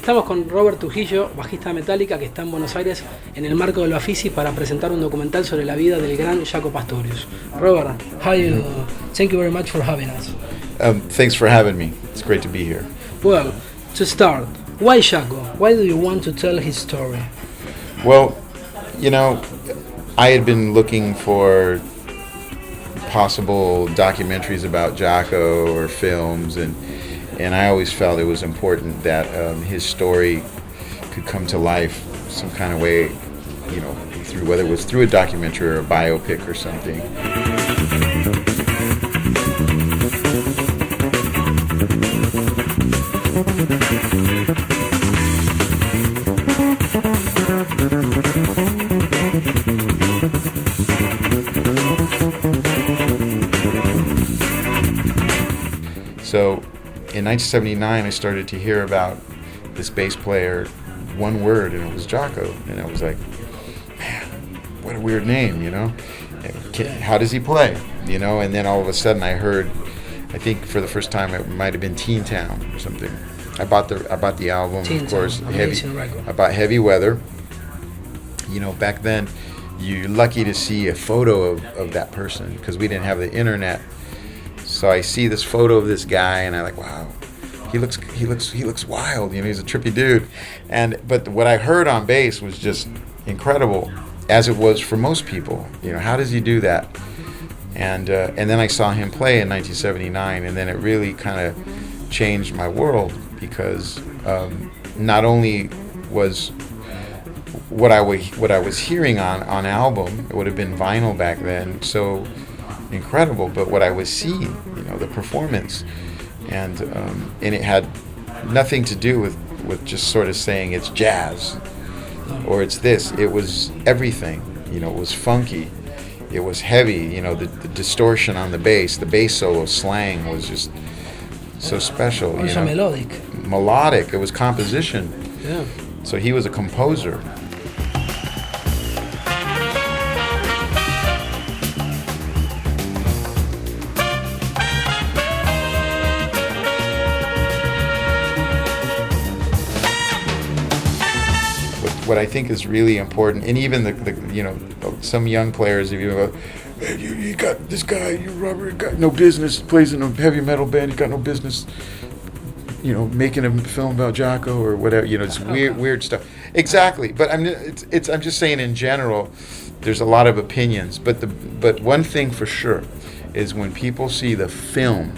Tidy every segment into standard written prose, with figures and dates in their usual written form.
Estamos con Robert Trujillo, bajista de Metallica, que está en Buenos Aires en el marco del Bafisi para presentar un documental sobre la vida del gran Jaco Pastorius. Robert, how are you? Thank you very much for having us. Thanks for having me. It's great to be here. Well, to start, why Jaco? Why do you want to tell his story? Well, you know, I had been looking for possible documentaries about Jaco or films, and I always felt it was important that his story could come to life some kind of way, you know, through whether it was through a documentary or a biopic or something. So in 1979, I started to hear about this bass player, one word, and it was Jaco. And I was like, man, what a weird name, you know? How does he play? You know, and then all of a sudden I heard, I think for the first time, it might have been Teen Town or something. I bought the album, Teen of course. Town, Heavy. I bought Heavy Weather. You know, back then, you're lucky to see a photo of that person because we didn't have the internet. So I see this photo of this guy, and I'm like, wow, he looks wild. You know, he's a trippy dude. But what I heard on bass was just incredible, as it was for most people. You know, how does he do that? And then I saw him play in 1979, and then it really kind of changed my world because not only was what I was hearing on album, it would have been vinyl back then, so incredible, but what I was seeing, you know, the performance, and it had nothing to do with just sort of saying it's jazz or it's this. It was everything, you know. It was funky, it was heavy, you know, the distortion on the bass solo slang was just so special. Also melodic. It was composition. Yeah. So he was a composer. What I think is really important, and even the you know, some young players, if you go, hey, you got this guy, Robert, got no business, plays in a heavy metal band, you got no business, you know, making a film about Jaco or whatever, you know, it's weird stuff. Exactly, but I'm just saying in general, there's a lot of opinions, but one thing for sure is when people see the film,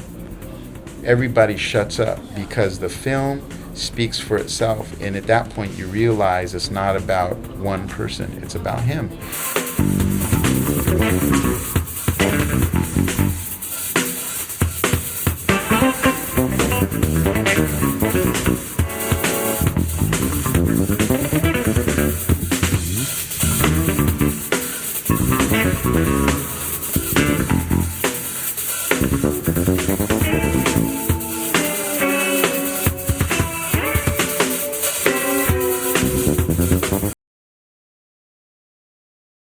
everybody shuts up because the film speaks for itself, and at that point you realize it's not about one person, it's about him.